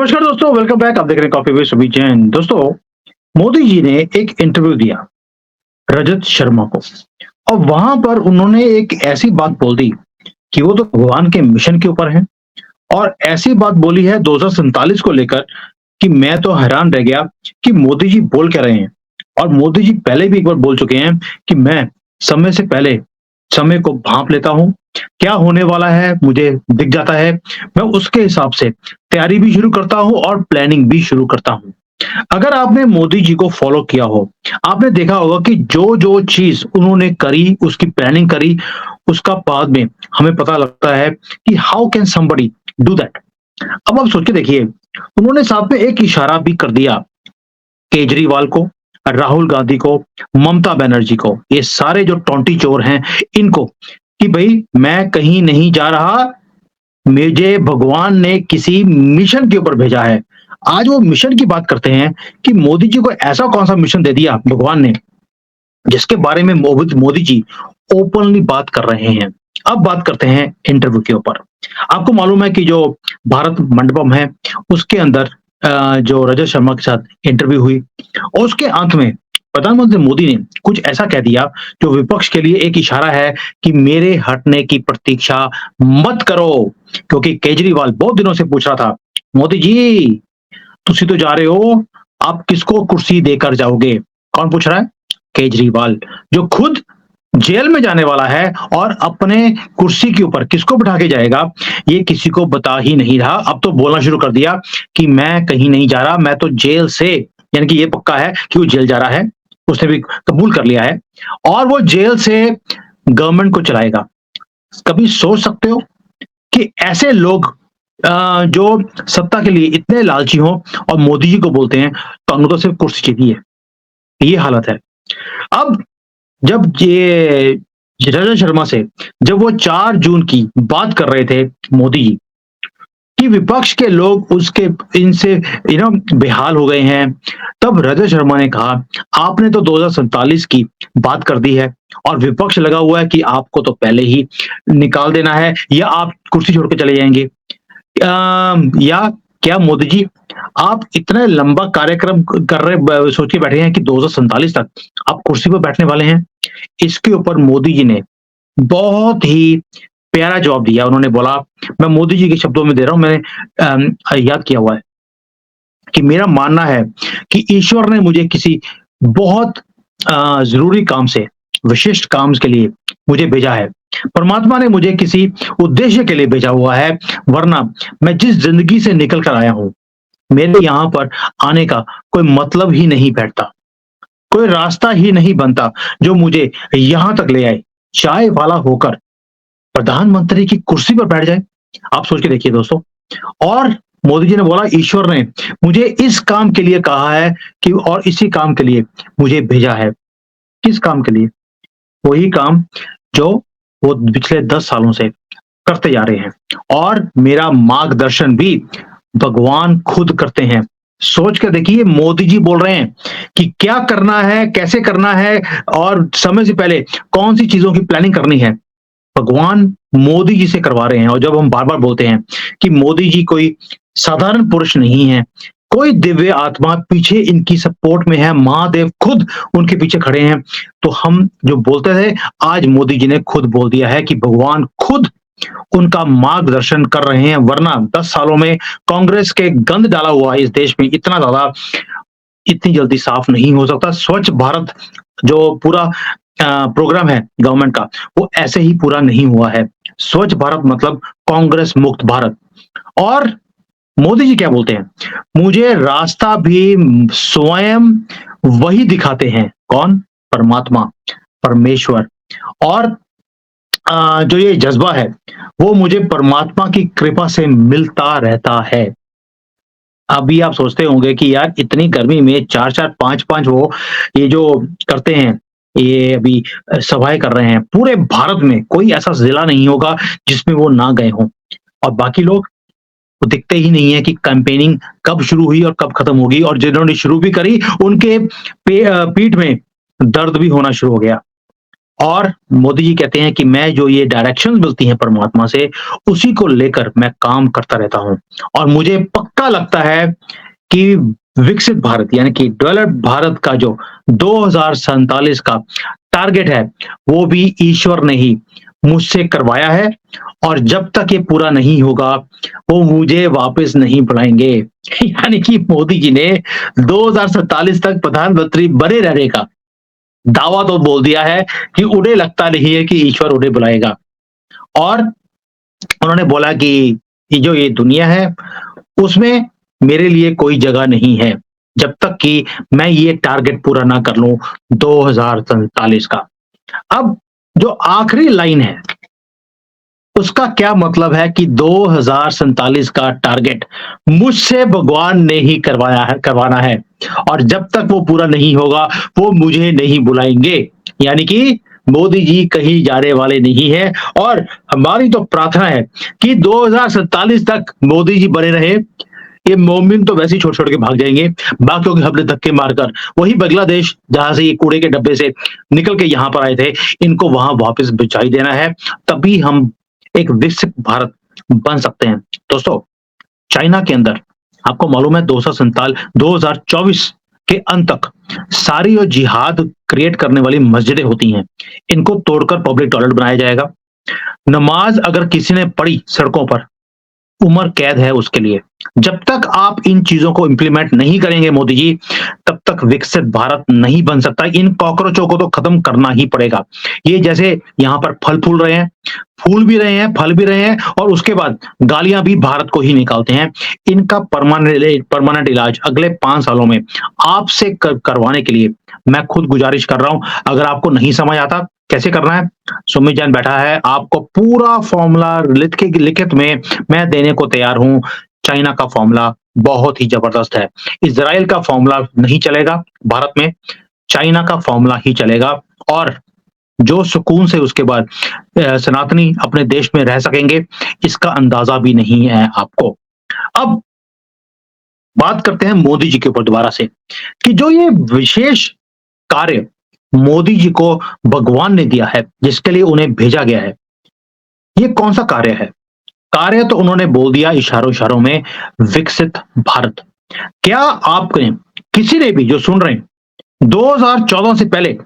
नमस्कार दोस्तों, welcome back. आप देख रहे हैं कॉफी विद सुमित जैन। दोस्तों, मोदी जी ने एक इंटरव्यू दिया रजत शर्मा को, और वहां पर उन्होंने एक ऐसी बात बोल दी कि वो तो भगवान के मिशन के ऊपर है, और ऐसी बात बोली है 2047 को लेकर कि मैं तो हैरान रह गया कि मोदी जी बोल क्या रहे हैं। और मोदी जी पहले भी एक बार बोल चुके हैं कि मैं समय से पहले समय को भांप लेता हूं, क्या होने वाला है मुझे दिख जाता है, मैं उसके हिसाब से तैयारी भी शुरू करता हूं और प्लानिंग भी शुरू करता हूं। अगर आपने मोदी जी को फॉलो किया हो, आपने देखा होगा कि जो जो चीज उन्होंने करी, उसकी प्लानिंग करी, उसका बाद में हमें पता लगता है कि how can somebody do that. अब आप सोच के देखिए, उन्होंने साथ में एक इशारा भी कर दिया केजरीवाल को, राहुल गांधी को, ममता बनर्जी को, ये सारे जो टोंटी चोर हैं इनको, कि भाई मैं कहीं नहीं जा रहा, मुझे भगवान ने किसी मिशन के ऊपर भेजा है। आज वो मिशन की बात करते हैं कि मोदी जी को ऐसा कौन सा मिशन दे दिया भगवान ने, जिसके बारे में मोदी जी ओपनली बात कर रहे हैं। अब बात करते हैं इंटरव्यू के ऊपर। आपको मालूम है कि जो भारत मंडपम है, उसके अंदर जो रजत शर्मा के साथ इंटरव्यू हुई, और उसके अंत में प्रधानमंत्री मोदी ने कुछ ऐसा कह दिया जो विपक्ष के लिए एक इशारा है कि मेरे हटने की प्रतीक्षा मत करो। क्योंकि केजरीवाल बहुत दिनों से पूछ रहा था, मोदी जी तुसी तो जा रहे हो, आप किसको कुर्सी देकर जाओगे? कौन पूछ रहा है? केजरीवाल, जो खुद जेल में जाने वाला है और अपने कुर्सी के ऊपर किसको बिठा के जाएगा, ये किसी को बता ही नहीं रहा। अब तो बोलना शुरू कर दिया कि मैं कहीं नहीं जा रहा, मैं तो जेल से, यानी कि ये पक्का है कि वो जेल जा रहा है, उसने भी कबूल कर लिया है, और वो जेल से गवर्नमेंट को चलाएगा। कभी सोच सकते हो कि ऐसे लोग जो सत्ता के लिए इतने लालची हों और मोदी जी को बोलते हैं तो तो सिर्फ कुर्सी चाहिए, ये हालत है। अब जब ये रजत शर्मा से जब वो 4 जून की बात कर रहे थे मोदी जी, कि विपक्ष के लोग उसके इनसे बेहाल हो गए हैं, तब रजत शर्मा ने कहा आपने तो 2047 की बात कर दी है, और विपक्ष लगा हुआ है कि आपको तो पहले ही निकाल देना है या आप कुर्सी छोड़ के चले जाएंगे। या क्या मोदी जी आप इतना लंबा कार्यक्रम कर रहे, सोच के बैठे हैं कि 2047 तक आप कुर्सी पर बैठने वाले हैं? इसके ऊपर मोदी जी ने बहुत ही प्यारा जवाब दिया। उन्होंने बोला, मैं मोदी जी के शब्दों में दे रहा हूं, मैंने याद किया हुआ है कि मेरा मानना है कि ईश्वर ने मुझे किसी बहुत जरूरी काम से, विशिष्ट काम के लिए मुझे भेजा है। परमात्मा ने मुझे किसी उद्देश्य के लिए भेजा हुआ है, वरना मैं जिस जिंदगी से निकल कर आया हूं, मेरे यहां पर आने का कोई मतलब ही नहीं बैठता, कोई रास्ता ही नहीं बनता जो मुझे यहां तक ले आए, चाय वाला होकर प्रधानमंत्री की कुर्सी पर बैठ जाए। आप सोच के देखिए दोस्तों। और मोदी जी ने बोला ईश्वर ने मुझे इस काम के लिए कहा है कि, और इसी काम के लिए मुझे भेजा है। किस काम के लिए? वही काम जो वो पिछले 10 सालों से करते जा रहे हैं, और मेरा मार्गदर्शन भी भगवान खुद करते हैं। सोच कर देखिए, मोदी जी बोल रहे हैं कि क्या करना है, कैसे करना है, और समय से पहले कौन सी चीजों की प्लानिंग करनी है, भगवान मोदी जी से करवा रहे हैं। और जब हम बार बार बोलते हैं कि मोदी जी कोई साधारण पुरुष नहीं है, कोई दिव्य आत्मा पीछे इनकी सपोर्ट में है, महादेव खुद उनके पीछे खड़े हैं, तो हम जो बोलते थे, आज मोदी जी ने खुद बोल दिया है कि भगवान खुद उनका मार्गदर्शन कर रहे हैं। वरना 10 सालों में कांग्रेस के गंद डाला हुआ इस देश में इतना ज्यादा, इतनी जल्दी साफ नहीं हो सकता। स्वच्छ भारत जो पूरा प्रोग्राम है गवर्नमेंट का, वो ऐसे ही पूरा नहीं हुआ है। स्वच्छ भारत मतलब कांग्रेस मुक्त भारत। और मोदी जी क्या बोलते हैं, मुझे रास्ता भी स्वयं वही दिखाते हैं। कौन? परमात्मा, परमेश्वर। और जो ये जज्बा है वो मुझे परमात्मा की कृपा से मिलता रहता है। अभी आप सोचते होंगे कि यार इतनी गर्मी में 4-4 5-5 वो ये जो करते हैं, ये अभी सभाएं कर रहे हैं, पूरे भारत में कोई ऐसा जिला नहीं होगा जिसमें वो ना गए हों। और बाकी लोग वो दिखते ही नहीं है कि कैंपेनिंग कब शुरू हुई और कब खत्म होगी, और जिन्होंने शुरू भी करी उनके पीठ में दर्द भी होना शुरू हो गया। और मोदी जी कहते हैं कि मैं जो ये डायरेक्शंस मिलती हैं परमात्मा से, उसी को लेकर मैं काम करता रहता हूँ और मुझे पक्का लगता है कि विकसित भारत यानी कि डेवलप्ड भारत का जो 2047 का टारगेट है, वो भी ईश्वर ने ही मुझसे करवाया है और जब तक ये पूरा नहीं होगा, वो मुझे वापस नहीं बुलाएँगे। यानी कि मोदी जी ने 2047 तक प्रधानमंत्री बने रहने का दावा तो बोल दिया है कि उन्हें लगता नहीं है कि ईश्वर उन्हें बुलाएगा और उन्होंने बोला कि ये दुनिया है, उसमें मेरे लिए कोई जगह नहीं है, जब तक कि मैं ये टारगेट पूरा ना कर लूँ 2047 का। अब जो आखिरी लाइन है, उसका क्या मतलब है कि 2047 का टारगेट मुझसे भगवान ने ही करवाना है और जब तक वो पूरा नहीं होगा, वो मुझे नहीं बुलाएँगे। यानी कि मोदी जी कहीं जाने वाले नहीं हैं और हमारी तो प्रार्थना है कि 2047 तक मोदी जी बने रहे। ये मोमिन तो वैसे ही छोड़-छोड़ के भाग जाएँगे, बाकियों के हमले धक्के मारकर वही बांग्लादेश जहाँ से ये कूड़े के डब्बे से निकल के यहाँ पर आए थे, इनको वहाँ वापस पहुँचा ही देना है, तभी हम एक विकसित भारत बन सकते हैं। दोस्तों, चाइना के अंदर आपको मालूम है 2024 के अंत तक सारी और जिहाद क्रिएट करने वाली मस्जिदें होती हैं, इनको तोड़कर पब्लिक टॉयलेट बनाया जाएगा। नमाज अगर किसी ने पढ़ी सड़कों पर, उम्र कैद है उसके लिए। जब तक आप इन चीजों को इंप्लीमेंट नहीं करेंगे मोदी जी, तब तक विकसित भारत नहीं बन सकता। इन कॉकरोचों को तो खत्म करना ही पड़ेगा। ये जैसे यहाँ पर फल फूल रहे हैं, फूल भी रहे हैं, फल भी रहे हैं और उसके बाद गालियां भी भारत को ही निकालते हैं। इनका परमानेंट इलाज अगले 5 सालों में आपसे करवाने के लिए मैं खुद गुजारिश कर रहा हूं। अगर आपको नहीं समझ आता कैसे करना है, सुमित जैन बैठा है, आपको पूरा फॉर्मूला लिखित में मैं देने को तैयार हूं। चाइना का फॉर्मूला बहुत ही जबरदस्त है। इजराइल का फॉर्मूला नहीं चलेगा भारत में, चाइना का फॉर्मूला ही चलेगा और जो सुकून से उसके बाद सनातनी अपने देश में रह सकेंगे, इसका अंदाजा भी नहीं है आपको। अब बात करते हैं मोदी जी के ऊपर दोबारा से कि जो ये विशेष कार्य मोदी जी को भगवान ने दिया है, जिसके लिए उन्हें भेजा गया है, ये कौन सा कार्य है? कार्य तो उन्होंने बोल दिया इशारों-इशारों में, विकसित भारत। क्या आपने किसी ने भी जो सुन रहे हैं, 2014 से पहले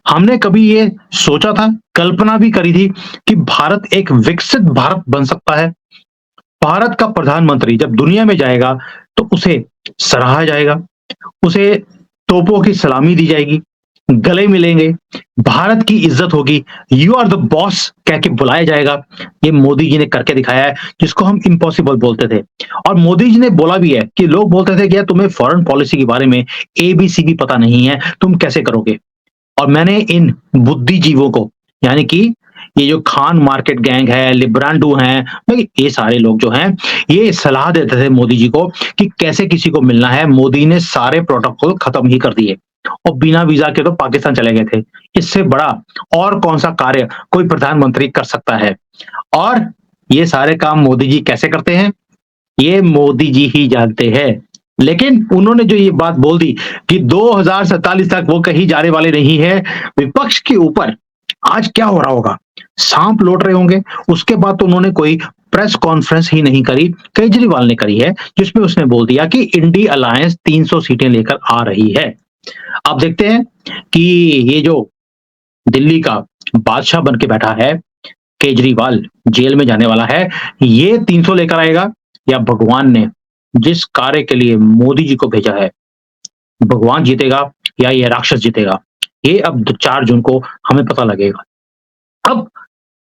हमने कभी ये सोचा था, कल्पना भी करी थी कि भारत एक विकसित भारत बन सकता है? भारत का प्रधानमंत्री जब दुनिया में जाएगा, तो उसे सराहा जाएगा, उसे तोपों की सलामी दी जाएगी, गले मिलेंगे, भारत की इज्जत होगी, यू आर द बॉस कह के बुलाया जाएगा। ये मोदी जी ने करके दिखाया है, जिसको हम इम्पॉसिबल बोलते थे। और मोदी जी ने बोला भी है कि लोग बोलते थे कि यार तुम्हें फॉरेन पॉलिसी के बारे में एबीसी भी पता नहीं है, तुम कैसे करोगे? और मैंने इन बुद्धिजीवों को यानी कि ये जो खान मार्केट गैंग है, लिब्रांडू हैं, भाई ये सारे लोग जो हैं, ये सलाह देते थे मोदी जी को कि कैसे किसी को मिलना है। मोदी ने सारे प्रोटोकॉल खत्म ही कर दिए और बिना वीजा के तो पाकिस्तान चले गए थे। इससे बड़ा और कौन-सा कार्य कोई प्रधानमंत्री कर सकता है? और ये सारे काम मोदी जी कैसे करते हैं? ये मोदी जी ही जानते हैं। लेकिन उन्होंने जो ये बात बोल दी कि 2047 तक वो कहीं जाने वाले नहीं है, विपक्ष के ऊपर आज क्या हो रहा होगा? साँप लौट रहे होंगे। उसके बाद तो उन्होंने कोई प्रेस कॉन्फ्रेंस ही नहीं करी, केजरीवाल ने करी है, जिसमें उसने बोल दिया कि इंडी अलायंस 300 सीटें लेकर आ रही है। अब देखते हैं कि ये जो दिल्ली का बादशाह बन के बैठा है, केजरीवाल जेल में जाने वाला है, ये 300 लेकर आएगा या भगवान ने जिस कार्य के लिए मोदी जी को भेजा है, भगवान जीतेगा या ये राक्षस जीतेगा? ये अब 4 जून को हमें पता लगेगा। अब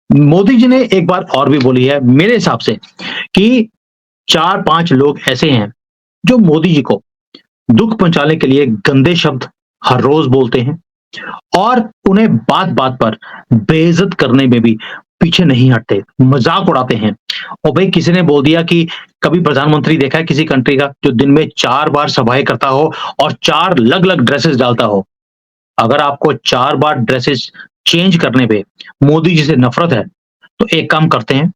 मोदी जी ने एक बात और भी बोली है मेरे हिसाब से कि 4-5 लोग ऐसे हैं जो मोदी जी को दुःख पहुँचाने के लिए गंदे शब्द हर रोज बोलते हैं और उन्हें बात-बात पर बेइज्जत करने में भी पीछे नहीं हटते, मज़ाक उड़ाते हैं। और भाई किसी ने बोल दिया कि कभी प्रधानमंत्री देखा है किसी कंट्री का जो दिन में 4 बार सभाएँ करता हो और 4 अलग-अलग ड्रेसेस डालता हो? अगर आपको 4 बार ड्रेसेस चेंज करने पे मोदी जी से नफ़रत है, तो एक काम करते हैं,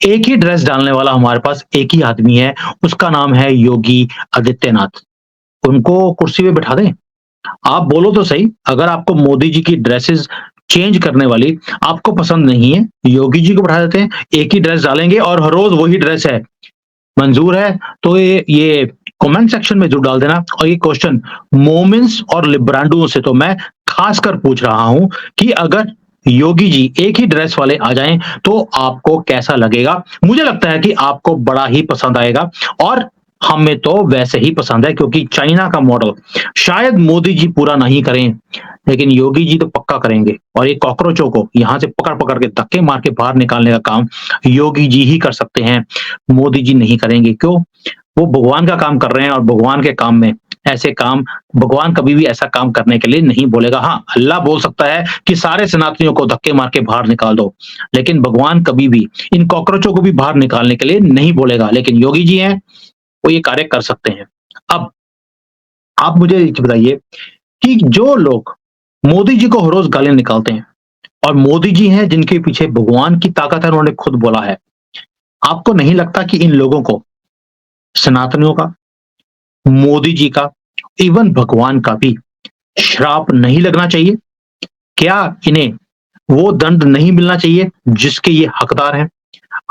एक ही ड्रेस डालने वाला हमारे पास एक ही आदमी है, उसका नाम है योगी आदित्यनाथ। उनको कुर्सी पे बिठा दें। आप बोलो तो सही, अगर आपको मोदी जी की ड्रेसेस चेंज करने वाली आपको पसंद नहीं है, योगी जी को बढ़ा देते हैं, एक ही ड्रेस डालेंगे और हर रोज वही ड्रेस है। मंजूर है तो ये कमेंट सेक्शन में जरूर डाल देना। और ये क्वेश्चन मोमिन्स और लिब्रांडुओं से तो मैं खासकर पूछ रहा हूं कि अगर योगी जी एक ही ड्रेस वाले आ जाएं तो आपको कैसा लगेगा? मुझे लगता है कि आपको बड़ा ही पसंद आएगा और हमें तो वैसे ही पसंद है, क्योंकि चाइना का मॉडल शायद मोदी जी पूरा नहीं करें, लेकिन योगी जी तो पक्का करेंगे। और ये कॉकरोचों को यहां से पकड़ पकड़ के धक्के मार के बाहर निकालने का काम योगी जी ही कर सकते हैं, मोदी जी नहीं करेंगे। क्यों? वो भगवान का काम कर रहे हैं और भगवान के काम में ऐसे काम भगवान कभी भी ऐसा काम करने के लिए नहीं बोलेगा। हाँ, अल्लाह बोल सकता है कि सारे सनातनियों को धक्के मार के बाहर निकाल दो, लेकिन भगवान कभी भी इन कॉकरोचों को भी बाहर निकालने के लिए नहीं बोलेगा। लेकिन योगी जी हैं, वो ये कार्य कर सकते हैं। अब आप मुझे ये बताइए कि जो लोग मोदी जी को हर रोज गालियां निकालते हैं और मोदी जी हैं जिनके पीछे भगवान की ताकत है, उन्होंने खुद बोला है, आपको नहीं लगता कि इन लोगों को सनातनियों का, मोदी जी का, इवन भगवान का भी श्राप नहीं लगना चाहिए? क्या इन्हें वो दंड नहीं मिलना चाहिए जिसके ये हकदार हैं?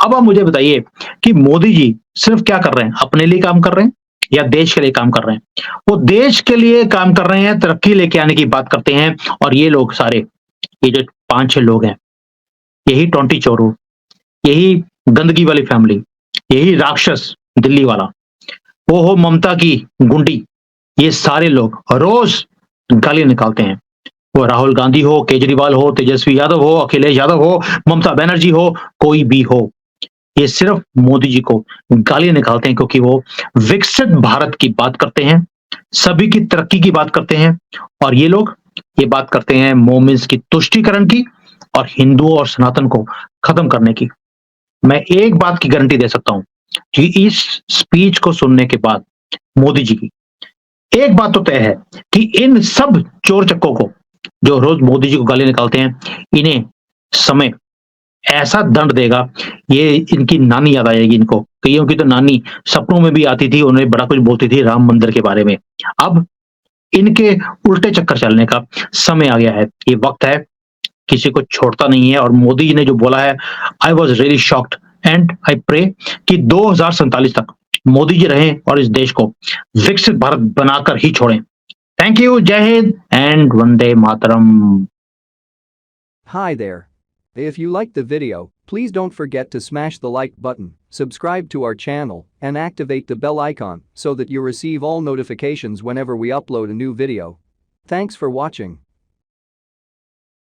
अब आप मुझे बताइए कि मोदी जी सिर्फ क्या कर रहे हैं? अपने लिए काम कर रहे हैं या देश के लिए काम कर रहे हैं? वो देश के लिए काम कर रहे हैं, तरक्की लेके आने की बात करते हैं। और ये लोग सारे, ये जो 5-6 लोग हैं, यही टोंटी चोरू, यही गंदगी वाली फैमिली, यही राक्षस दिल्ली वाला, वो हो ममता की गुंडी, ये सारे लोग रोज गालियां निकालते हैं। वो राहुल गांधी हो, केजरीवाल हो, तेजस्वी यादव हो, अखिलेश यादव हो, ममता बनर्जी हो, कोई भी हो, ये सिर्फ मोदी जी को गालियां निकालते हैं क्योंकि वो विकसित भारत की बात करते हैं, सभी की तरक्की की बात करते हैं। और ये लोग ये बात करते हैं मोमिन्स की तुष्टीकरण की और हिंदुओं और सनातन को खत्म करने की। मैं एक बात की गारंटी दे सकता हूं कि इस स्पीच को सुनने के बाद मोदी जी की एक बात तो तय है कि इन सब चोर चक्कों को, जो रोज मोदी जी को गाली निकालते हैं, इन्हें समय ऐसा दंड देगा, ये इनकी नानी याद आएगी इनको। कईयों की तो नानी सपनों में भी आती थी, उन्हें बड़ा कुछ बोलती थी राम मंदिर के बारे में। अब इनके उल्टे चक्कर चलने का समय आ गया है, ये वक्त है, किसी को छोड़ता नहीं है। और मोदी जी ने जो बोला है, I was really shocked and I pray कि 2047 तक मोदी जी रहें और इस देश को विकसित भारत बनाकर ही छोड़ें। थैंक यू, जय Hind and Vande Mataram. Hi there. If you liked the video, please don't forget to smash the like button, subscribe to our channel, and activate the bell icon so that you receive all notifications whenever we upload a new video. Thanks for watching.